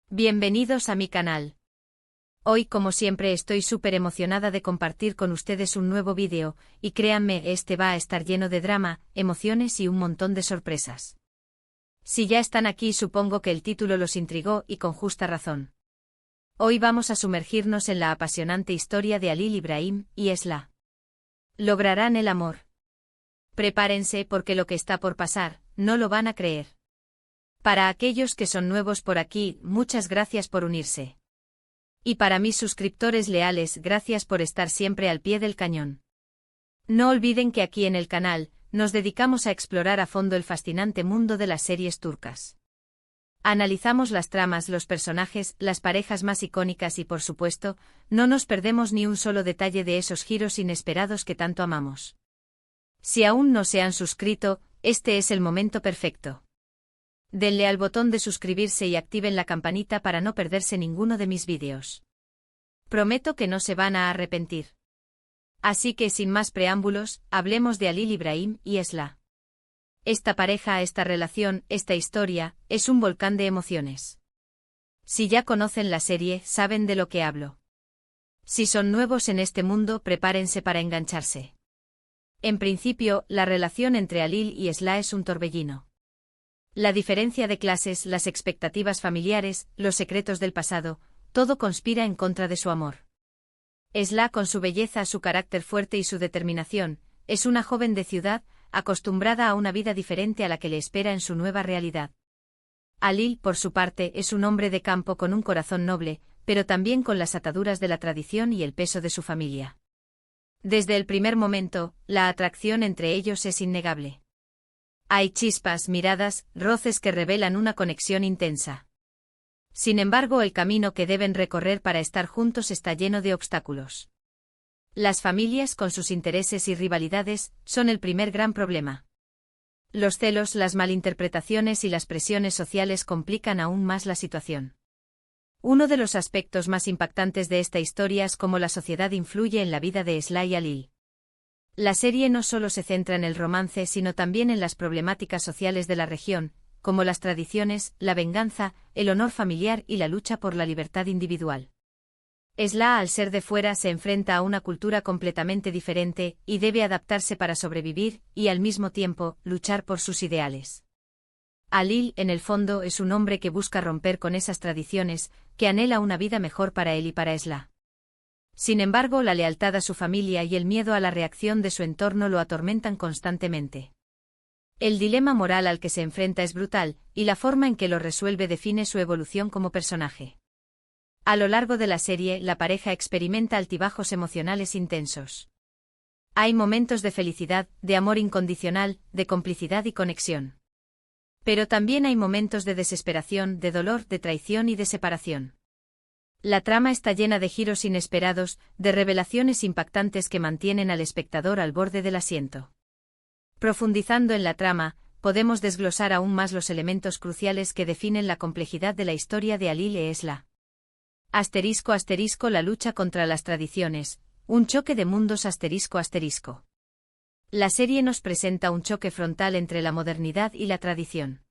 Bienvenidos a mi canal. Hoy, como siempre, estoy súper emocionada de compartir con ustedes un nuevo vídeo, y créanme, este va a estar lleno de drama, emociones y un montón de sorpresas. Si ya están aquí, supongo que el título los intrigó y con justa razón. Hoy vamos a sumergirnos en la apasionante historia de Halil Ibrahim y Esla. ¿Lograrán el amor? Prepárense porque lo que está por pasar, no lo van a creer. Para aquellos que son nuevos por aquí, muchas gracias por unirse. Y para mis suscriptores leales, gracias por estar siempre al pie del cañón. No olviden que aquí en el canal, nos dedicamos a explorar a fondo el fascinante mundo de las series turcas. Analizamos las tramas, los personajes, las parejas más icónicas y, por supuesto, no nos perdemos ni un solo detalle de esos giros inesperados que tanto amamos. Si aún no se han suscrito, este es el momento perfecto. Denle al botón de suscribirse y activen la campanita para no perderse ninguno de mis vídeos. Prometo que no se van a arrepentir. Así que sin más preámbulos, hablemos de Halil Ibrahim y Esla. Esta pareja, esta relación, esta historia, es un volcán de emociones. Si ya conocen la serie, saben de lo que hablo. Si son nuevos en este mundo, prepárense para engancharse. En principio, la relación entre Halil y Esla es un torbellino. La diferencia de clases, las expectativas familiares, los secretos del pasado, todo conspira en contra de su amor. Esla, con su belleza, su carácter fuerte y su determinación, es una joven de ciudad, acostumbrada a una vida diferente a la que le espera en su nueva realidad. Halil, por su parte, es un hombre de campo con un corazón noble, pero también con las ataduras de la tradición y el peso de su familia. Desde el primer momento, la atracción entre ellos es innegable. Hay chispas, miradas, roces que revelan una conexión intensa. Sin embargo, el camino que deben recorrer para estar juntos está lleno de obstáculos. Las familias, con sus intereses y rivalidades, son el primer gran problema. Los celos, las malinterpretaciones y las presiones sociales complican aún más la situación. Uno de los aspectos más impactantes de esta historia es cómo la sociedad influye en la vida de Esla y Halil. La serie no solo se centra en el romance, sino también en las problemáticas sociales de la región, como las tradiciones, la venganza, el honor familiar y la lucha por la libertad individual. Esla, al ser de fuera, se enfrenta a una cultura completamente diferente y debe adaptarse para sobrevivir y, al mismo tiempo, luchar por sus ideales. Halil, en el fondo, es un hombre que busca romper con esas tradiciones, que anhela una vida mejor para él y para Esla. Sin embargo, la lealtad a su familia y el miedo a la reacción de su entorno lo atormentan constantemente. El dilema moral al que se enfrenta es brutal, y la forma en que lo resuelve define su evolución como personaje. A lo largo de la serie, la pareja experimenta altibajos emocionales intensos. Hay momentos de felicidad, de amor incondicional, de complicidad y conexión. Pero también hay momentos de desesperación, de dolor, de traición y de separación. La trama está llena de giros inesperados, de revelaciones impactantes que mantienen al espectador al borde del asiento. Profundizando en la trama, podemos desglosar aún más los elementos cruciales que definen la complejidad de la historia de Halil e Esla. ***, la lucha contra las tradiciones, un choque de mundos ***. La serie nos presenta un choque frontal entre la modernidad y la tradición.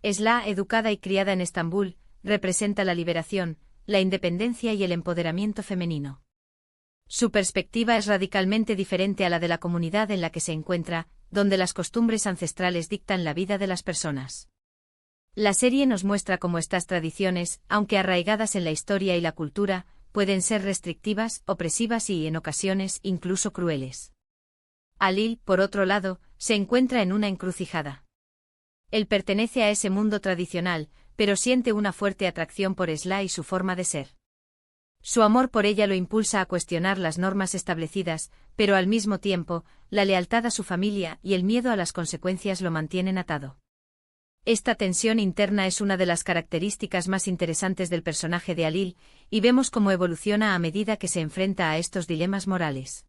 Esla, educada y criada en Estambul, representa la liberación, la independencia y el empoderamiento femenino. Su perspectiva es radicalmente diferente a la de la comunidad en la que se encuentra, donde las costumbres ancestrales dictan la vida de las personas. La serie nos muestra cómo estas tradiciones, aunque arraigadas en la historia y la cultura, pueden ser restrictivas, opresivas y, en ocasiones, incluso crueles. Halil, por otro lado, se encuentra en una encrucijada. Él pertenece a ese mundo tradicional, pero siente una fuerte atracción por Esla y su forma de ser. Su amor por ella lo impulsa a cuestionar las normas establecidas, pero al mismo tiempo, la lealtad a su familia y el miedo a las consecuencias lo mantienen atado. Esta tensión interna es una de las características más interesantes del personaje de Halil, y vemos cómo evoluciona a medida que se enfrenta a estos dilemas morales.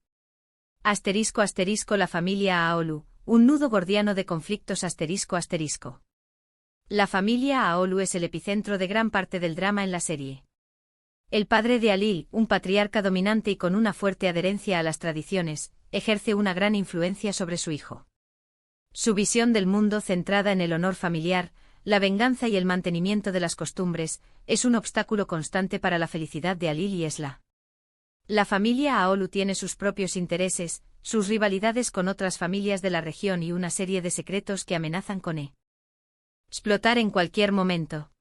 ***, la familia Aolu, un nudo gordiano de conflictos ***. La familia Aolu es el epicentro de gran parte del drama en la serie. El padre de Halil, un patriarca dominante y con una fuerte adherencia a las tradiciones, ejerce una gran influencia sobre su hijo. Su visión del mundo, centrada en el honor familiar, la venganza y el mantenimiento de las costumbres, es un obstáculo constante para la felicidad de Alil y Esla. La familia Aolu tiene sus propios intereses, sus rivalidades con otras familias de la región y una serie de secretos que amenazan con explotar en cualquier momento.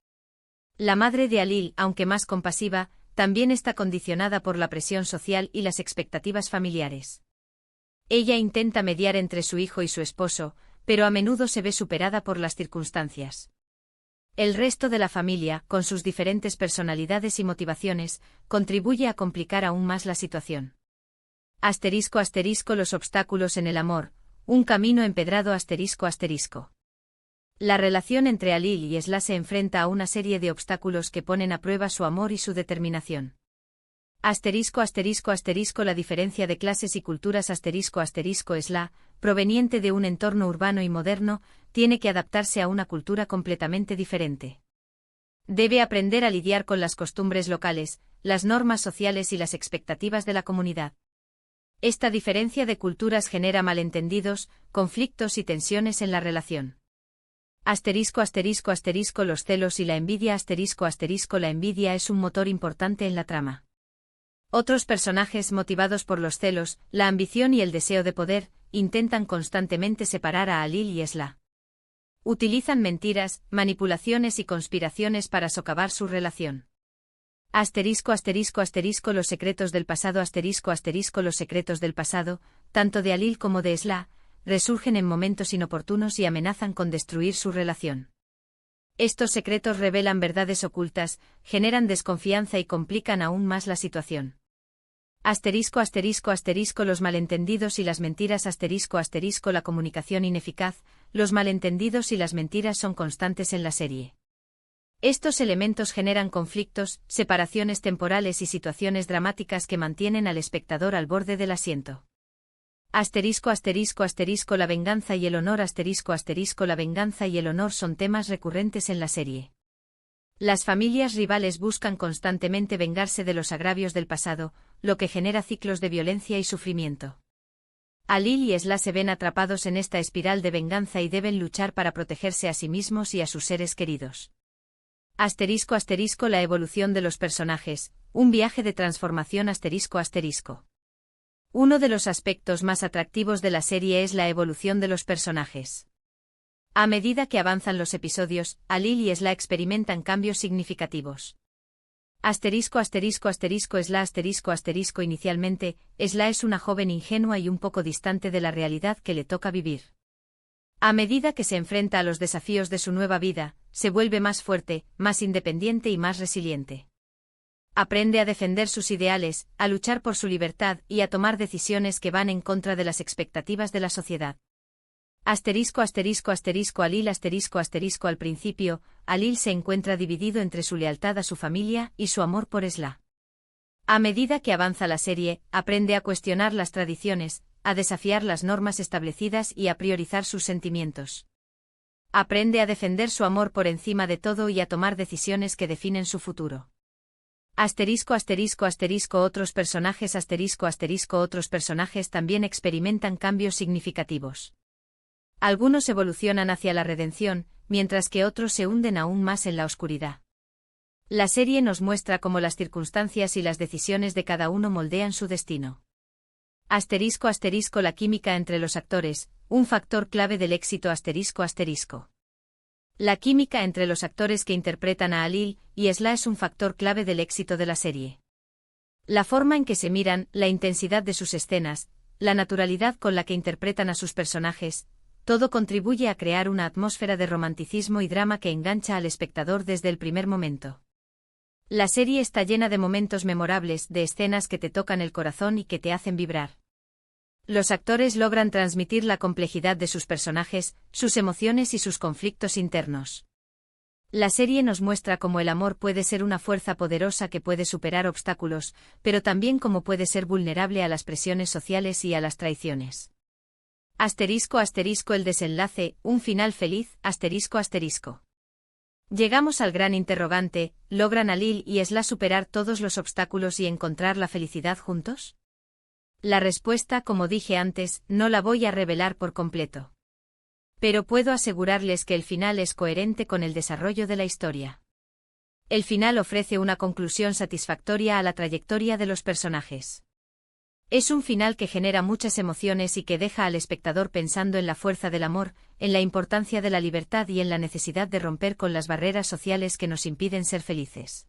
La madre de Alil, aunque más compasiva, también está condicionada por la presión social y las expectativas familiares. Ella intenta mediar entre su hijo y su esposo, pero a menudo se ve superada por las circunstancias. El resto de la familia, con sus diferentes personalidades y motivaciones, contribuye a complicar aún más la situación. *** Los obstáculos en el amor, un camino empedrado ***. La relación entre Alil y Esla se enfrenta a una serie de obstáculos que ponen a prueba su amor y su determinación. ***. La diferencia de clases y culturas Esla, proveniente de un entorno urbano y moderno, tiene que adaptarse a una cultura completamente diferente. Debe aprender a lidiar con las costumbres locales, las normas sociales y las expectativas de la comunidad. Esta diferencia de culturas genera malentendidos, conflictos y tensiones en la relación. ***. Los celos y la envidia La envidia es un motor importante en la trama. Otros personajes motivados por los celos, la ambición y el deseo de poder, intentan constantemente separar a Alil y Esla. Utilizan mentiras, manipulaciones y conspiraciones para socavar su relación. ***. Los secretos del pasado Los secretos del pasado, tanto de Alil como de Esla, resurgen en momentos inoportunos y amenazan con destruir su relación. Estos secretos revelan verdades ocultas, generan desconfianza y complican aún más la situación. Los malentendidos y las mentiras La comunicación ineficaz, los malentendidos y las mentiras son constantes en la serie. Estos elementos generan conflictos, separaciones temporales y situaciones dramáticas que mantienen al espectador al borde del asiento. La venganza y el honor La venganza y el honor son temas recurrentes en la serie. Las familias rivales buscan constantemente vengarse de los agravios del pasado, lo que genera ciclos de violencia y sufrimiento. Alil y Esla se ven atrapados en esta espiral de venganza y deben luchar para protegerse a sí mismos y a sus seres queridos. La evolución de los personajes, un viaje de transformación Uno de los aspectos más atractivos de la serie es la evolución de los personajes. A medida que avanzan los episodios, Alil y Esla experimentan cambios significativos. Esla Inicialmente, Esla es una joven ingenua y un poco distante de la realidad que le toca vivir. A medida que se enfrenta a los desafíos de su nueva vida, se vuelve más fuerte, más independiente y más resiliente. Aprende a defender sus ideales, a luchar por su libertad y a tomar decisiones que van en contra de las expectativas de la sociedad. Alil Al principio, Alil se encuentra dividido entre su lealtad a su familia y su amor por Esla. A medida que avanza la serie, aprende a cuestionar las tradiciones, a desafiar las normas establecidas y a priorizar sus sentimientos. Aprende a defender su amor por encima de todo y a tomar decisiones que definen su futuro. Otros personajes también experimentan cambios significativos. Algunos evolucionan hacia la redención, mientras que otros se hunden aún más en la oscuridad. La serie nos muestra cómo las circunstancias y las decisiones de cada uno moldean su destino. La química entre los actores, un factor clave del éxito La química entre los actores que interpretan a Alil y Esla es un factor clave del éxito de la serie. La forma en que se miran, la intensidad de sus escenas, la naturalidad con la que interpretan a sus personajes, todo contribuye a crear una atmósfera de romanticismo y drama que engancha al espectador desde el primer momento. La serie está llena de momentos memorables, de escenas que te tocan el corazón y que te hacen vibrar. Los actores logran transmitir la complejidad de sus personajes, sus emociones y sus conflictos internos. La serie nos muestra cómo el amor puede ser una fuerza poderosa que puede superar obstáculos, pero también cómo puede ser vulnerable a las presiones sociales y a las traiciones. El desenlace, un final feliz, Llegamos al gran interrogante, ¿logran Alil y Esla superar todos los obstáculos y encontrar la felicidad juntos? La respuesta, como dije antes, no la voy a revelar por completo. Pero puedo asegurarles que el final es coherente con el desarrollo de la historia. El final ofrece una conclusión satisfactoria a la trayectoria de los personajes. Es un final que genera muchas emociones y que deja al espectador pensando en la fuerza del amor, en la importancia de la libertad y en la necesidad de romper con las barreras sociales que nos impiden ser felices.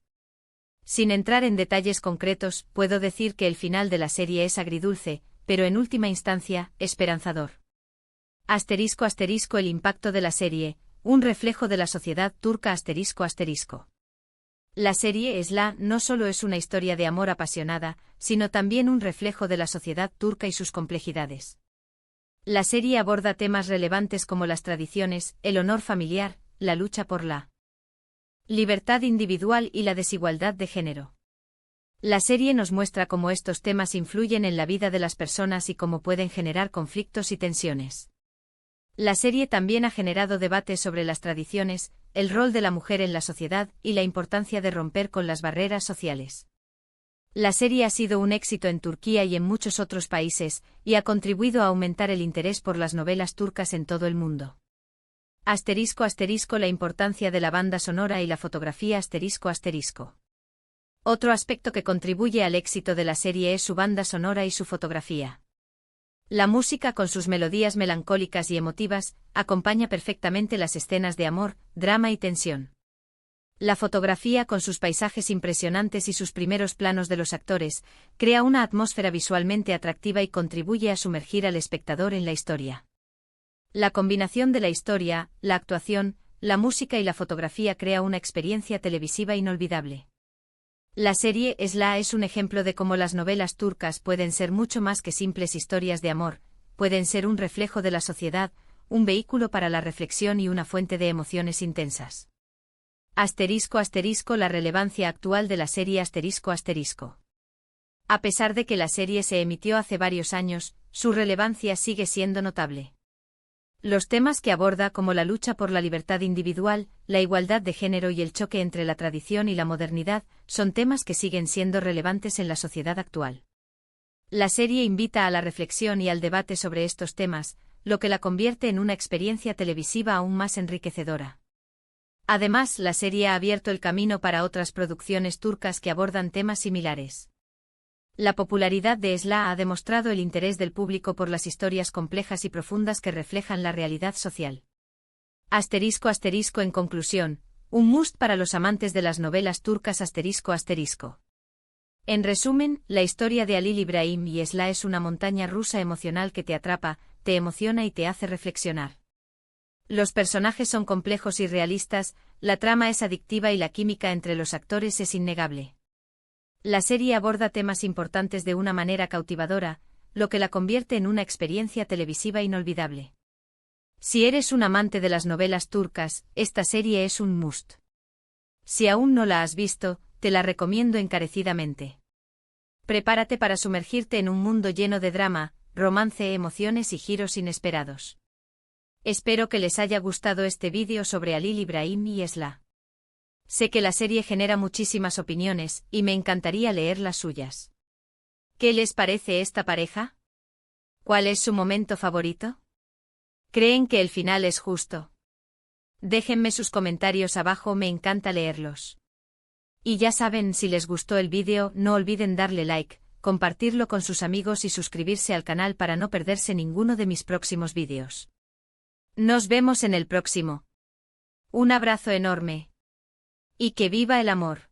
Sin entrar en detalles concretos, puedo decir que el final de la serie es agridulce, pero en última instancia, esperanzador. *** El impacto de la serie, un reflejo de la sociedad turca ***. La serie Esla no solo es una historia de amor apasionada, sino también un reflejo de la sociedad turca y sus complejidades. La serie aborda temas relevantes como las tradiciones, el honor familiar, la lucha por la libertad individual y la desigualdad de género. La serie nos muestra cómo estos temas influyen en la vida de las personas y cómo pueden generar conflictos y tensiones. La serie también ha generado debates sobre las tradiciones, el rol de la mujer en la sociedad y la importancia de romper con las barreras sociales. La serie ha sido un éxito en Turquía y en muchos otros países, y ha contribuido a aumentar el interés por las novelas turcas en todo el mundo. *** La importancia de la banda sonora y la fotografía ***. Otro aspecto que contribuye al éxito de la serie es su banda sonora y su fotografía. La música con sus melodías melancólicas y emotivas, acompaña perfectamente las escenas de amor, drama y tensión. La fotografía con sus paisajes impresionantes y sus primeros planos de los actores, crea una atmósfera visualmente atractiva y contribuye a sumergir al espectador en la historia. La combinación de la historia, la actuación, la música y la fotografía crea una experiencia televisiva inolvidable. La serie Esla es un ejemplo de cómo las novelas turcas pueden ser mucho más que simples historias de amor, pueden ser un reflejo de la sociedad, un vehículo para la reflexión y una fuente de emociones intensas. *** La relevancia actual de la serie ***. A pesar de que la serie se emitió hace varios años, su relevancia sigue siendo notable. Los temas que aborda, como la lucha por la libertad individual, la igualdad de género y el choque entre la tradición y la modernidad, son temas que siguen siendo relevantes en la sociedad actual. La serie invita a la reflexión y al debate sobre estos temas, lo que la convierte en una experiencia televisiva aún más enriquecedora. Además, la serie ha abierto el camino para otras producciones turcas que abordan temas similares. La popularidad de Esla ha demostrado el interés del público por las historias complejas y profundas que reflejan la realidad social. ***. En conclusión, un must para los amantes de las novelas turcas ***. En resumen, la historia de Halil İbrahim y Esla es una montaña rusa emocional que te atrapa, te emociona y te hace reflexionar. Los personajes son complejos y realistas, la trama es adictiva y la química entre los actores es innegable. La serie aborda temas importantes de una manera cautivadora, lo que la convierte en una experiencia televisiva inolvidable. Si eres un amante de las novelas turcas, esta serie es un must. Si aún no la has visto, te la recomiendo encarecidamente. Prepárate para sumergirte en un mundo lleno de drama, romance, emociones y giros inesperados. Espero que les haya gustado este vídeo sobre Halil İbrahim y Esla. Sé que la serie genera muchísimas opiniones, y me encantaría leer las suyas. ¿Qué les parece esta pareja? ¿Cuál es su momento favorito? ¿Creen que el final es justo? Déjenme sus comentarios abajo, me encanta leerlos. Y ya saben, si les gustó el vídeo, no olviden darle like, compartirlo con sus amigos y suscribirse al canal para no perderse ninguno de mis próximos vídeos. Nos vemos en el próximo. Un abrazo enorme. Y que viva el amor.